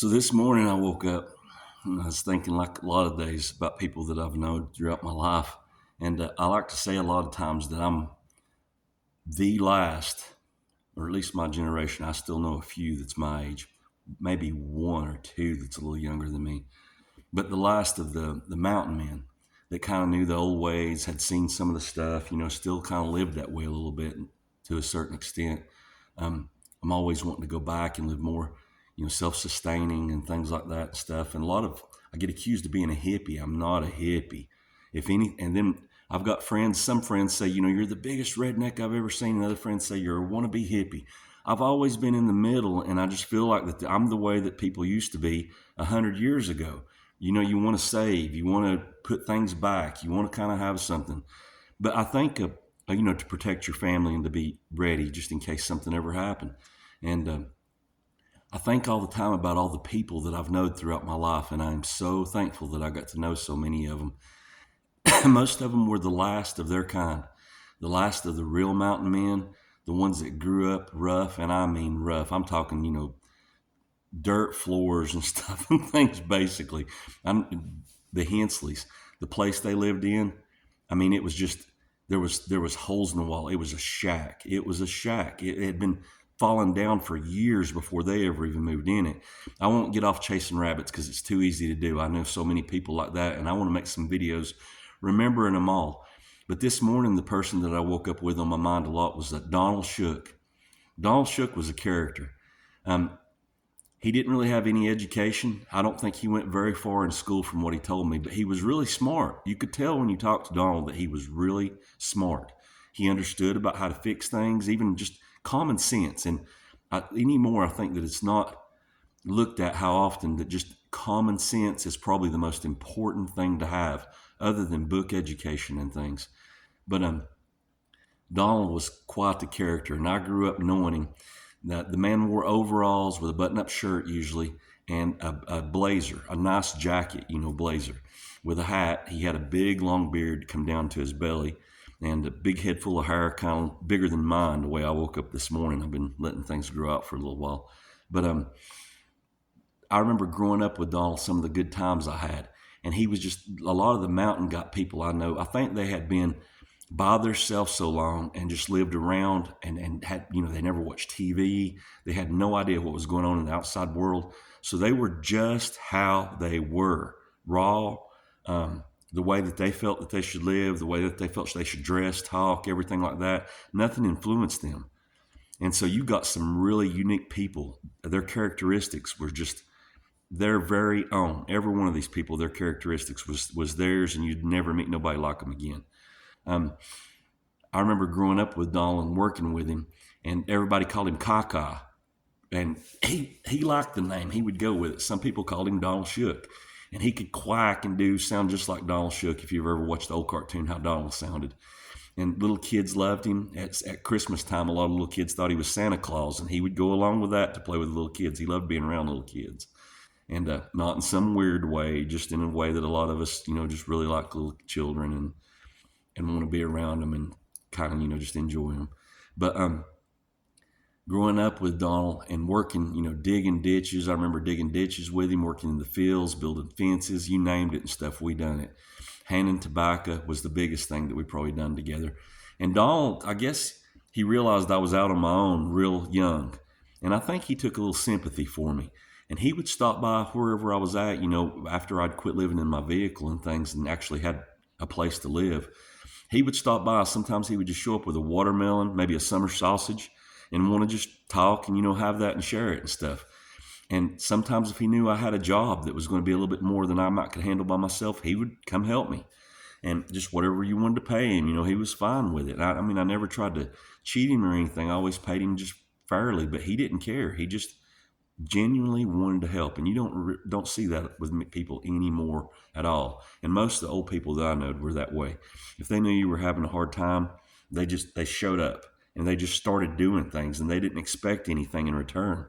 So this morning I woke up and I was thinking, like a lot of days, about people that I've known throughout my life. And I like to say a lot of times that I'm the last, or at least my generation. I still know a few that's my age, maybe one or two that's a little younger than me, but the last of the mountain men that kind of knew the old ways, had seen some of the stuff, still kind of lived that way a little bit to a certain extent. I'm always wanting to go back and live more, self-sustaining and things like that and stuff. And I get accused of being a hippie. I'm not a hippie. If any, and then I've got friends, some friends say, you're the biggest redneck I've ever seen. And other friends say, you're a wannabe hippie. I've always been in the middle, and I just feel like that I'm the way that people used to be 100 years ago. You want to save, you want to put things back, you want to kind of have something. But I think, to protect your family and to be ready just in case something ever happened. And I think all the time about all the people that I've known throughout my life, and I'm so thankful that I got to know so many of them. Most of them were the last of their kind, the last of the real mountain men, the ones that grew up rough, and I mean rough. I'm talking, dirt floors and stuff and things, basically. The Hensleys, the place they lived in, I mean, it was just, there was holes in the wall. It was a shack. It was a shack. It had been fallen down for years before they ever even moved in it. I won't get off chasing rabbits because it's too easy to do. I know so many people like that, and I want to make some videos remembering them all. But this morning, the person that I woke up with on my mind a lot was that Donald Shook. Donald Shook was a character. He didn't really have any education. I don't think he went very far in school from what he told me, but he was really smart. You could tell when you talked to Donald that he was really smart. He understood about how to fix things, even just common sense. And anymore, I think that it's not looked at how often that just common sense is probably the most important thing to have other than book education and things. But Donald was quite the character, and I grew up knowing him. The man wore overalls with a button-up shirt usually, and a blazer, a nice jacket, blazer, with a hat. He had a big long beard come down to his belly, and a big head full of hair, kind of bigger than mine. The way I woke up this morning, I've been letting things grow out for a little while. But I remember growing up with Donald, some of the good times I had, and he was just a lot of the mountain got people I know. I think they had been by themselves so long and just lived around and had, they never watched TV. They had no idea what was going on in the outside world. So they were just how they were, raw, the way that they felt that they should live, the way that they felt they should dress, talk, everything like that. Nothing influenced them. And so you got some really unique people. Their characteristics were just their very own. Every one of these people, their characteristics was theirs, and you'd never meet nobody like them again. I remember growing up with Donald and working with him, and everybody called him Kaka. And he liked the name. He would go with it. Some people called him Donald Shook. And he could quack and sound just like Donald Shook if you've ever watched the old cartoon, how Donald sounded. And little kids loved him. At Christmas time, a lot of little kids thought he was Santa Claus, and he would go along with that to play with the little kids. He loved being around little kids. And not in some weird way, just in a way that a lot of us, just really like little children and want to be around them and kind of, just enjoy them. But growing up with Donald and working, digging ditches, I remember digging ditches with him, working in the fields, building fences, you named it and stuff, we done it. Handing tobacco was the biggest thing that we probably done together. And Donald, I guess he realized I was out on my own real young. And I think he took a little sympathy for me. And he would stop by wherever I was at, after I'd quit living in my vehicle and things and actually had a place to live. He would stop by. Sometimes he would just show up with a watermelon, maybe a summer sausage, and want to just talk and, have that and share it and stuff. And sometimes if he knew I had a job that was going to be a little bit more than I might could handle by myself, he would come help me. And just whatever you wanted to pay him, he was fine with it. I never tried to cheat him or anything. I always paid him just fairly, but he didn't care. He just genuinely wanted to help, and you don't see that with people anymore at all. And most of the old people that I know were that way. If they knew you were having a hard time, they showed up and they just started doing things, and they didn't expect anything in return.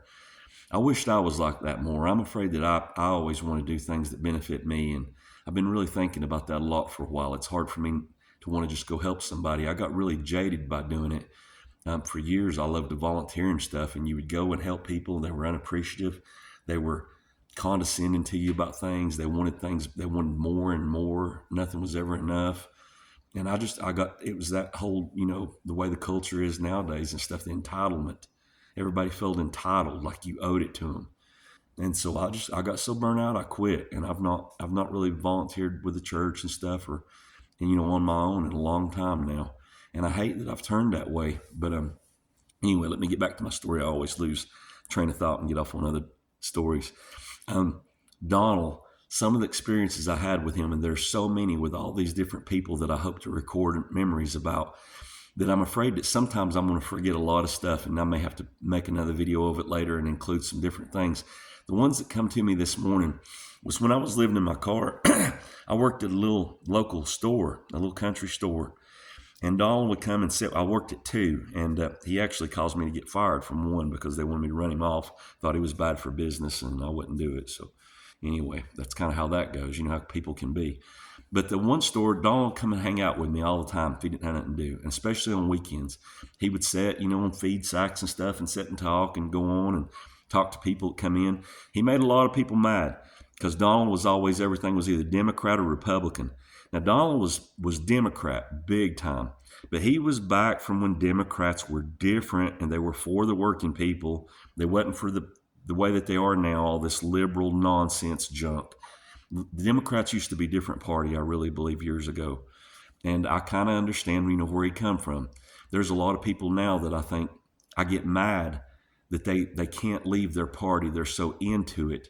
I wished I was like that more. I'm afraid that I always want to do things that benefit me, and I've been really thinking about that a lot for a while. It's hard for me to want to just go help somebody. I got really jaded by doing it. For years, I loved to volunteer and stuff, and you would go and help people, and they were unappreciative. They were condescending to you about things. They wanted more and more. Nothing was ever enough. And it was that whole, the way the culture is nowadays and stuff, the entitlement. Everybody felt entitled, like you owed it to them. And so I got so burnt out, I quit. And I've not really volunteered with the church and stuff on my own in a long time now. And I hate that I've turned that way. But anyway, let me get back to my story. I always lose train of thought and get off on other stories. Donald, some of the experiences I had with him, and there's so many with all these different people that I hope to record memories about, that I'm afraid that sometimes I'm going to forget a lot of stuff, and I may have to make another video of it later and include some different things. The ones that come to me this morning was when I was living in my car. I worked at a little local store, a little country store, and Donald would come and sit. I worked at 2, and he actually caused me to get fired from 1 because they wanted me to run him off. Thought he was bad for business, and I wouldn't do it. So anyway, that's kind of how that goes. You know how people can be. But the one store, Donald would come and hang out with me all the time if he didn't have nothing to do, and especially on weekends. He would sit, on feed sacks and stuff and sit and talk and go on and talk to people that come in. He made a lot of people mad because Donald was always, everything was either Democrat or Republican. Now, Donald was Democrat, big time. But he was back from when Democrats were different and they were for the working people. They wasn't for the way that they are now, all this liberal nonsense junk. The Democrats used to be a different party, I really believe, years ago. And I kind of understand, where he come from. There's a lot of people now that I think I get mad that they can't leave their party. They're so into it.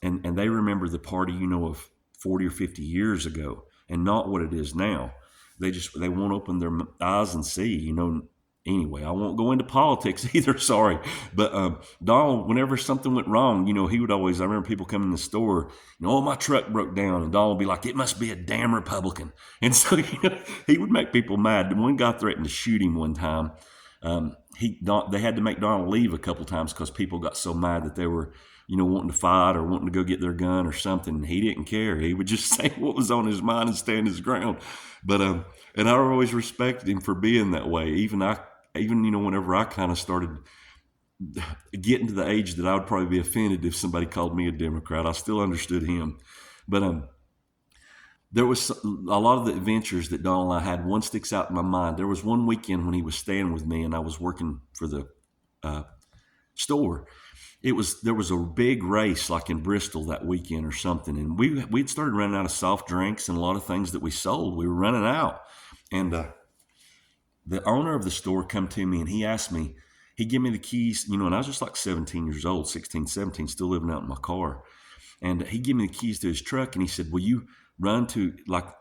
And they remember the party, of 40 or 50 years ago and not what it is now. They won't open their eyes and see, Anyway, I won't go into politics either, sorry. But Donald, whenever something went wrong, he would always, I remember people coming in the store, oh, my truck broke down. And Donald would be like, it must be a damn Republican. And so he would make people mad. One guy threatened to shoot him one time. They had to make Donald leave a couple times because people got so mad that they were, wanting to fight or wanting to go get their gun or something. He didn't care. He would just say what was on his mind and stand his ground. But and I always respected him for being that way. Even whenever I kind of started getting to the age that I would probably be offended if somebody called me a Democrat, I still understood him. But there was a lot of the adventures that Donald and I had. One sticks out in my mind. There was one weekend when he was staying with me and I was working for the store. There was a big race like in Bristol that weekend or something, and we'd started running out of soft drinks and a lot of things that we sold. We were running out, and the owner of the store come to me and he asked me, he gave me the keys, and I was just like 17 years old, 16, 17, still living out in my car. And he gave me the keys to his truck and he said, will you run to,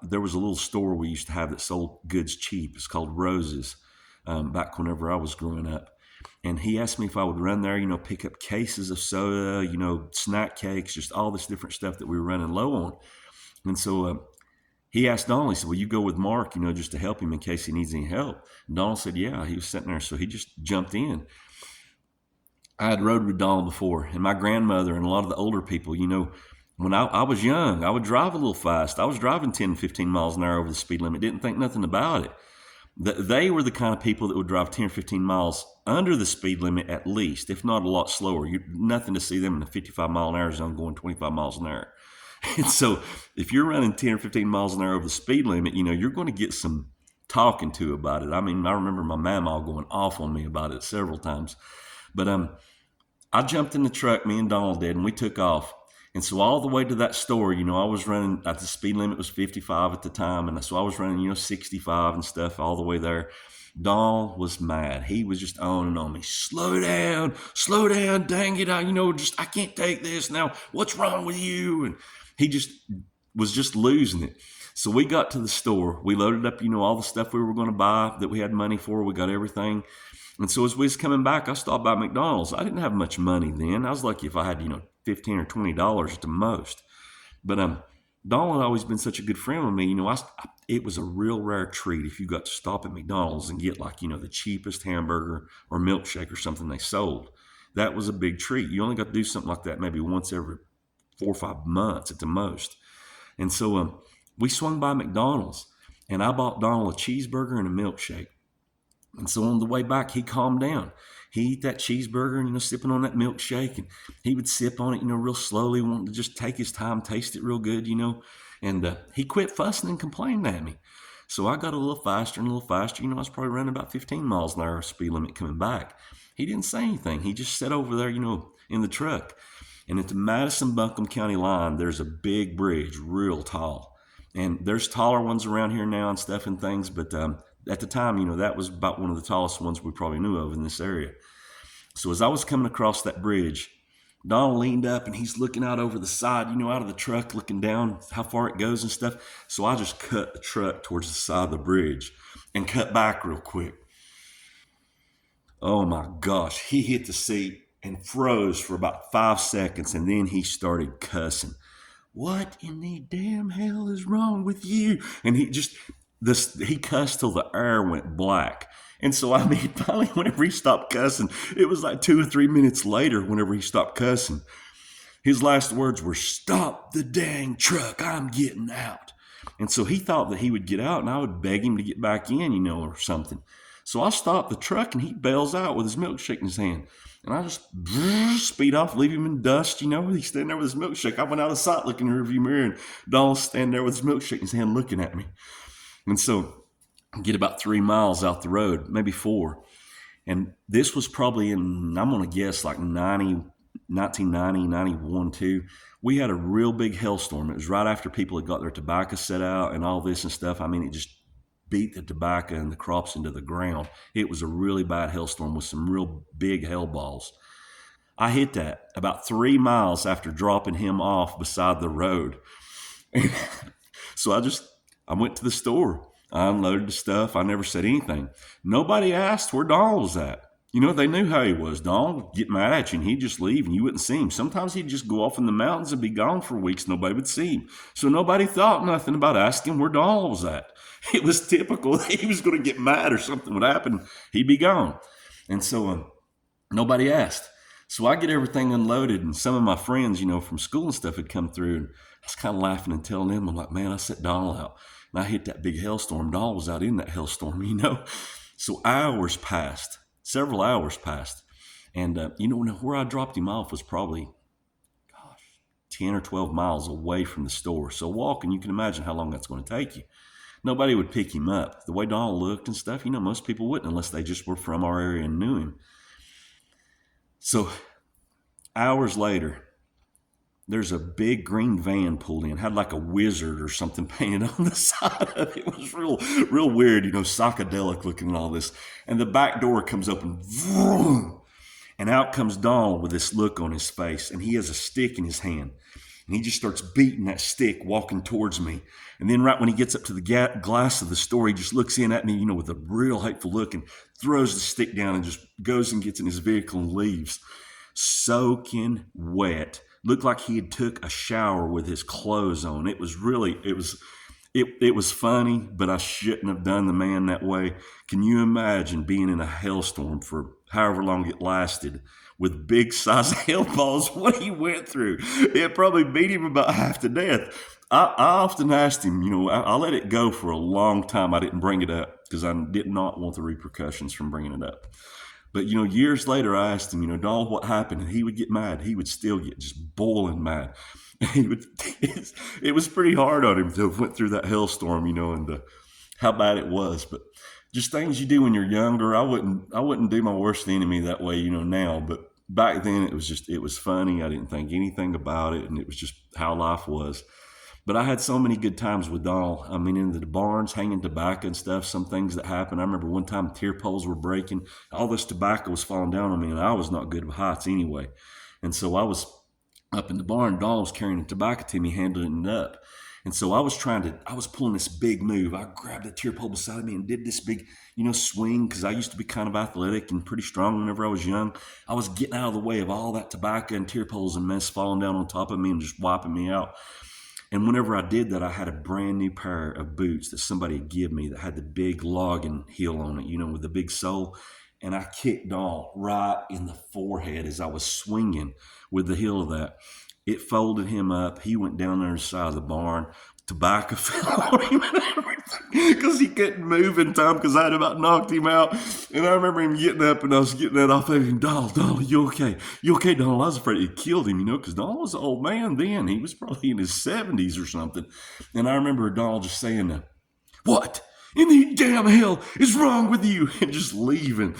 there was a little store we used to have that sold goods cheap. It's called Rose's, back whenever I was growing up. And he asked me if I would run there, pick up cases of soda, snack cakes, just all this different stuff that we were running low on. And so he asked Donald, he said, will you go with Mark, just to help him in case he needs any help? And Donald said, yeah. He was sitting there, so he just jumped in. I had rode with Donald before, and my grandmother and a lot of the older people, when I was young, I would drive a little fast. I was driving 10, 15 miles an hour over the speed limit, didn't think nothing about it. They were the kind of people that would drive 10 or 15 miles under the speed limit at least, if not a lot slower. Nothing to see them in a 55 mile an hour zone going 25 miles an hour. And so if you're running 10 or 15 miles an hour over the speed limit, you're going to get some talking to about it. I mean, I remember my mama going off on me about it several times. But I jumped in the truck, me and Donald did, and we took off. And so all the way to that store, I was running, at the speed limit was 55 at the time. And so I was running, 65 and stuff all the way there. Donald was mad. He was just on and on me. Slow down, dang it. I can't take this now. What's wrong with you? And he was just losing it. So we got to the store. We loaded up, all the stuff we were going to buy that we had money for. We got everything. And so as we was coming back, I stopped by McDonald's. I didn't have much money then. I was lucky if I had, $15 or $20 at the most. But Donald had always been such a good friend with me. It was a real rare treat if you got to stop at McDonald's and get the cheapest hamburger or milkshake or something they sold. That was a big treat. You only got to do something like that maybe once every 4 or 5 months at the most. And so we swung by McDonald's and I bought Donald a cheeseburger and a milkshake. And so on the way back, he calmed down. He ate that cheeseburger and, sipping on that milkshake. And he would sip on it, real slowly, wanting to just take his time, taste it real good, And he quit fussing and complaining at me. So I got a little faster and a little faster. I was probably running about 15 miles an hour speed limit coming back. He didn't say anything. He just sat over there, in the truck. And at the Madison County line, there's a big bridge, real tall. And there's taller ones around here now and stuff and things, but at the time, that was about one of the tallest ones we probably knew of in this area. So as I was coming across that bridge, Donald leaned up and he's looking out over the side, out of the truck, looking down how far it goes and stuff. So I just cut the truck towards the side of the bridge and cut back real quick. Oh my gosh, he hit the seat and froze for about 5 seconds, and then he started cussing. What in the damn hell is wrong with you? And he cussed till the air went black. And so, finally, whenever he stopped cussing, it was like 2 or 3 minutes later, whenever he stopped cussing, his last words were, "Stop the dang truck, I'm getting out." And so he thought that he would get out and I would beg him to get back in, or something. So I stopped the truck and he bails out with his milkshake in his hand. And I just speed off, leave him in dust, He's standing there with his milkshake. I went out of sight looking in the rearview mirror, and Donald's standing there with his milkshake in his hand looking at me. And so I get about 3 miles out the road, maybe 4. And this was probably in, I'm going to guess, like 1990, 91 too. We had a real big hailstorm. It was right after people had got their tobacco set out and all this and stuff. It just beat the tobacco and the crops into the ground. It was a really bad hailstorm with some real big hail balls. I hit that about 3 miles after dropping him off beside the road. So I went to the store. I unloaded the stuff. I never said anything. Nobody asked where Donald was at. They knew how he was. Donald would get mad at you and he'd just leave and you wouldn't see him. Sometimes he'd just go off in the mountains and be gone for weeks. Nobody would see him. So nobody thought nothing about asking where Donald was at. It was typical. He was going to get mad or something would happen. He'd be gone. And so nobody asked. So I get everything unloaded, and some of my friends, from school and stuff had come through, and I was kind of laughing and telling them, I'm like, man, I set Donald out. And I hit that big hailstorm. Donald was out in that hailstorm, So hours passed, several hours passed. And, where I dropped him off was probably, 10 or 12 miles away from the store. So walking, you can imagine how long that's going to take you. Nobody would pick him up. The way Donald looked and stuff, most people wouldn't unless they just were from our area and knew him. So hours later, there's a big green van pulled in, had like a wizard or something painted on the side of it. It was real weird, psychedelic looking and all this. And the back door comes open, vroom, and out comes Donald with this look on his face, and he has a stick in his hand. And he just starts beating that stick, walking towards me. And then right when he gets up to the glass of the store, he just looks in at me, with a real hateful look and throws the stick down and just goes and gets in his vehicle and leaves. Soaking wet. Looked like he had took a shower with his clothes on. It was funny, but I shouldn't have done the man that way. Can you imagine being in a hailstorm for however long it lasted with big size hail balls? What he went through, it probably beat him about half to death. I often asked him, I let it go for a long time. I didn't bring it up because I did not want the repercussions from bringing it up. But, years later, I asked him, Donald, what happened? And he would get mad. He would still get just boiling mad. It was pretty hard on him to have went through that hailstorm, and how bad it was. But just things you do when you're younger. I wouldn't do my worst enemy that way, now. But back then it was funny. I didn't think anything about it. And it was just how life was. But I had so many good times with Donald. In the barns, hanging tobacco and stuff, some things that happened. I remember one time tier poles were breaking. All this tobacco was falling down on me, and I was not good with heights anyway. And so I was up in the barn. Donald was carrying the tobacco to me, handling it up. And so I was pulling this big move. I grabbed the tier pole beside me and did this big, swing, because I used to be kind of athletic and pretty strong whenever I was young. I was getting out of the way of all that tobacco and tier poles and mess falling down on top of me and just wiping me out. And whenever I did that, I had a brand new pair of boots that somebody had given me that had the big logging heel on it, with the big sole. And I kicked Donald right in the forehead as I was swinging with the heel of that. It folded him up. He went down there on the side of the barn, tobacco fell on him and everything because he couldn't move in time because I had about knocked him out. And I remember him getting up and I was getting that off of him. Donald, you okay? You okay, Donald? I was afraid he killed him, because Donald was an old man then. He was probably in his 70s or something. And I remember Donald just saying, what in the damn hell is wrong with you? And just leaving.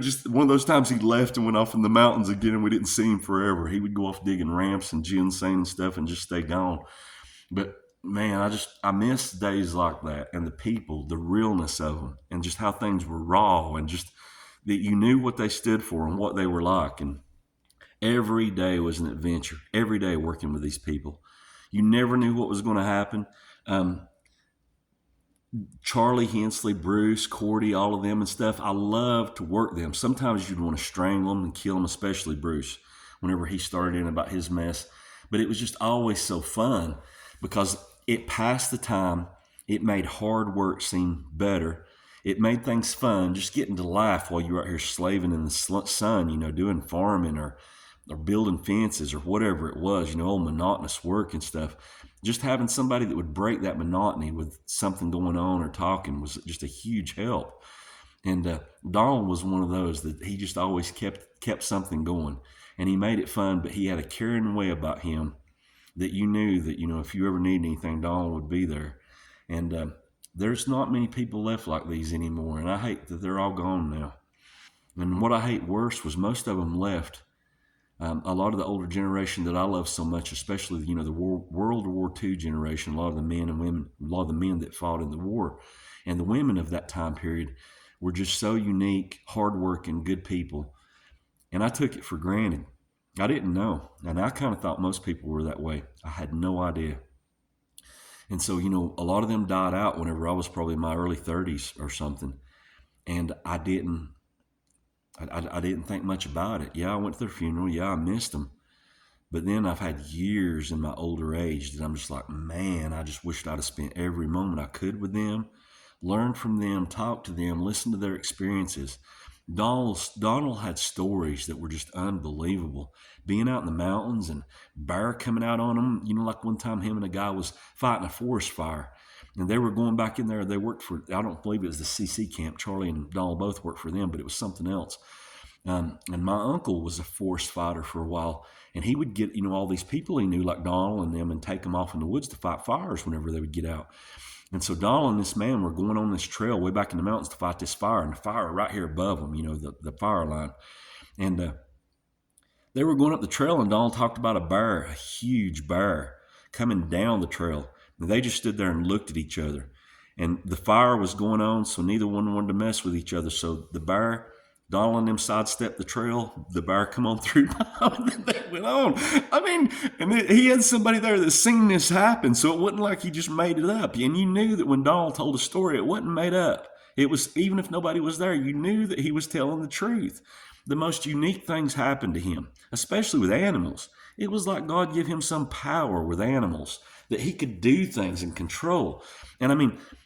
Just one of those times he left and went off in the mountains again and we didn't see him forever. He would go off digging ramps and ginseng and stuff and just stay gone. But man, I miss days like that and the people, the realness of them and just how things were raw and just that you knew what they stood for and what they were like. And every day was an adventure, every day working with these people. You never knew what was going to happen. Charlie, Hensley, Bruce, Cordy, all of them and stuff. I love to work them. Sometimes you'd want to strangle them and kill them, especially Bruce, whenever he started in about his mess. But it was just always so fun because it passed the time. It made hard work seem better. It made things fun, just getting to laugh while you're out here slaving in the sun, doing farming or building fences or whatever it was, old monotonous work and stuff. Just having somebody that would break that monotony with something going on or talking was just a huge help. And Donald was one of those that he just always kept something going. And he made it fun, but he had a caring way about him that you knew that, if you ever need anything, Donald would be there. And there's not many people left like these anymore. And I hate that they're all gone now. And what I hate worse was most of them left. A lot of the older generation that I love so much, especially the World War II generation, a lot of the men and women, a lot of the men that fought in the war, and the women of that time period were just so unique, hardworking, good people, and I took it for granted. I didn't know, and I kind of thought most people were that way. I had no idea, and so a lot of them died out whenever I was probably in my early 30s or something, and I didn't think much about it. Yeah, I went to their funeral. Yeah, I missed them. But then I've had years in my older age that I'm just like, man, I just wished I'd have spent every moment I could with them, learn from them, talk to them, listen to their experiences. Donald had stories that were just unbelievable. Being out in the mountains and bear coming out on him. Like one time him and a guy was fighting a forest fire. And they were going back in there. They worked for, I don't believe it was the CC camp. Charlie and Donald both worked for them, but it was something else. And my uncle was a forest fighter for a while. And he would get, all these people he knew like Donald and them and take them off in the woods to fight fires whenever they would get out. And so Donald and this man were going on this trail way back in the mountains to fight this fire. And the fire right here above them, the fire line. And they were going up the trail and Donald talked about a bear, a huge bear coming down the trail. And they just stood there and looked at each other. And the fire was going on, so neither one wanted to mess with each other. So the bear, Donald and them sidestepped the trail. The bear come on through, and then they went on. And he had somebody there that seen this happen, so it wasn't like he just made it up. And you knew that when Donald told a story, it wasn't made up. It was, even if nobody was there, you knew that he was telling the truth. The most unique things happened to him, especially with animals. It was like God gave him some power with animals that he could do things and control. And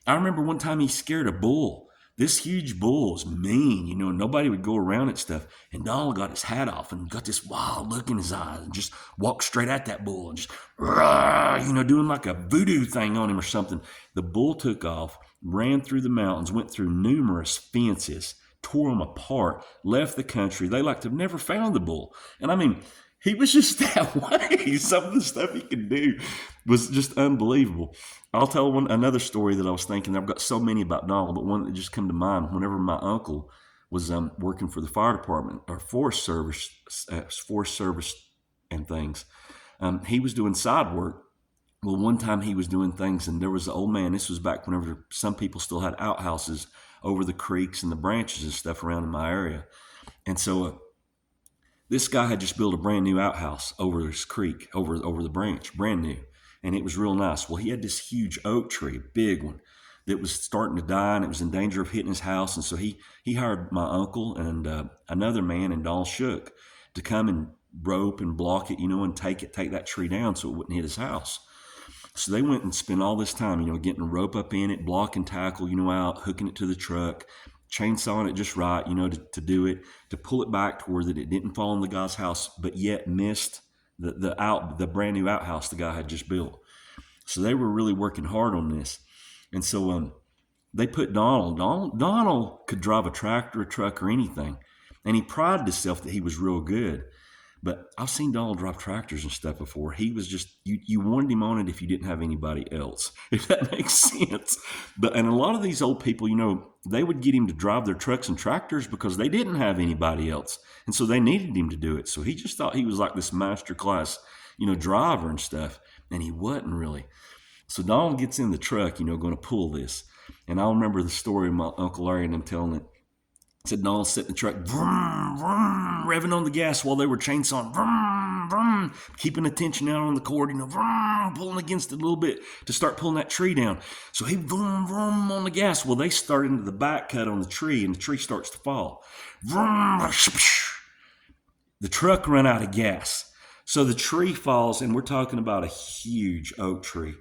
I remember one time he scared a bull. This huge bull was mean, nobody would go around it stuff. And Donald got his hat off and got this wild look in his eyes and just walked straight at that bull and just, doing like a voodoo thing on him or something. The bull took off, ran through the mountains, went through numerous fences, tore them apart, left the country. They like to have never found the bull. And he was just that way. Some of the stuff he could do was just unbelievable. I'll tell another story that I was thinking. I've got so many about Donald, but one that just come to mind. Whenever my uncle was working for the fire department or Forest Service and things, he was doing side work. Well, one time he was doing things, and there was an old man. This was back whenever some people still had outhouses over the creeks and the branches and stuff around in my area, and so. This guy had just built a brand new outhouse over this creek, over the branch, brand new. And it was real nice. Well, he had this huge oak tree, a big one, that was starting to die and it was in danger of hitting his house. And so he hired my uncle and another man and Donald Shook to come and rope and block it, and take that tree down so it wouldn't hit his house. So they went and spent all this time, getting a rope up in it, block and tackle, out, hooking it to the truck, chainsawing it just right, to do it, to pull it back to where that it didn't fall on the guy's house, but yet missed the brand new outhouse the guy had just built. So they were really working hard on this. And so they put Donald. Donald could drive a tractor, a truck, or anything. And he prided himself that he was real good. But I've seen Donald drive tractors and stuff before. He was just, you wanted him on it if you didn't have anybody else, if that makes sense. And a lot of these old people, they would get him to drive their trucks and tractors because they didn't have anybody else. And so they needed him to do it. So he just thought he was like this master class, driver and stuff. And he wasn't really. So Donald gets in the truck, going to pull this. And I'll remember the story of my Uncle Larry and them telling it. Said Donald sat in the truck, vroom, vroom, revving on the gas while they were chainsawing, vroom, vroom, keeping the tension out on the cord, vroom, pulling against it a little bit to start pulling that tree down. So he vroom, vroom on the gas. Well, they start into the back cut on the tree, and the tree starts to fall. Vroom, the truck ran out of gas. So the tree falls, and we're talking about a huge oak tree.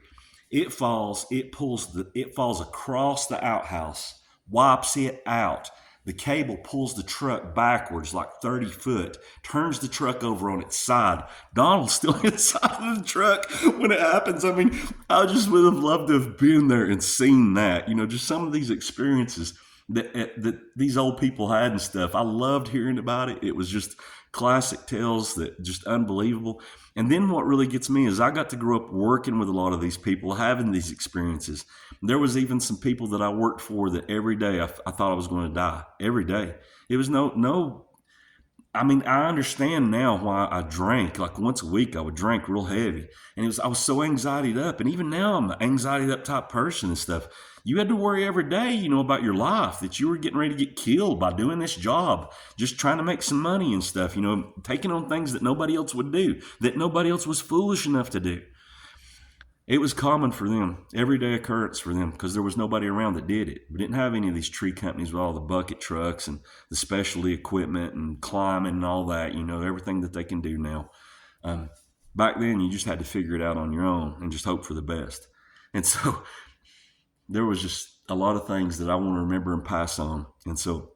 It falls, it falls across the outhouse, wipes it out. The cable pulls the truck backwards like 30 foot, turns the truck over on its side. Donald's still inside of the truck when it happens. I mean, I just would have loved to have been there and seen that. Just some of these experiences that these old people had and stuff. I loved hearing about it. It was just classic tales that just unbelievable. And then what really gets me is I got to grow up working with a lot of these people, having these experiences. There was even some people that I worked for that every day I thought I was going to die. Every day. It was I understand now why I drank. Like once a week I would drink real heavy. And I was so anxietied up. And even now I'm an anxietied up type person and stuff. You had to worry every day, about your life, that you were getting ready to get killed by doing this job, just trying to make some money and stuff, taking on things that nobody else would do, that nobody else was foolish enough to do. It was common for them, everyday occurrence for them, because there was nobody around that did it. We didn't have any of these tree companies with all the bucket trucks and the specialty equipment and climbing and all that, everything that they can do now. Back then, you just had to figure it out on your own and just hope for the best. And so there was just a lot of things that I want to remember and pass on. And so,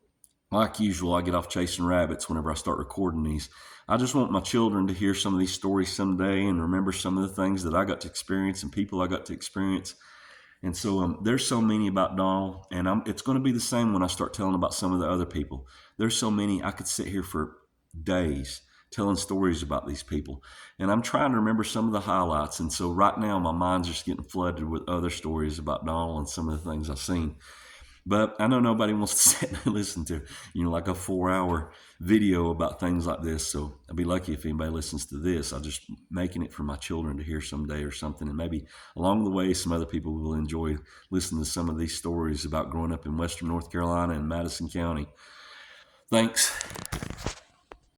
like usual, I get off chasing rabbits whenever I start recording these. I just want my children to hear some of these stories someday and remember some of the things that I got to experience and people I got to experience. And so there's so many about Donald, and it's going to be the same when I start telling about some of the other people. There's so many, I could sit here for days telling stories about these people. And I'm trying to remember some of the highlights. And so right now my mind's just getting flooded with other stories about Donald and some of the things I've seen. But I know nobody wants to sit and listen to, like a 4-hour video about things like this. So I'd be lucky if anybody listens to this. I'm just making it for my children to hear someday or something. And maybe along the way, some other people will enjoy listening to some of these stories about growing up in Western North Carolina and Madison County. Thanks.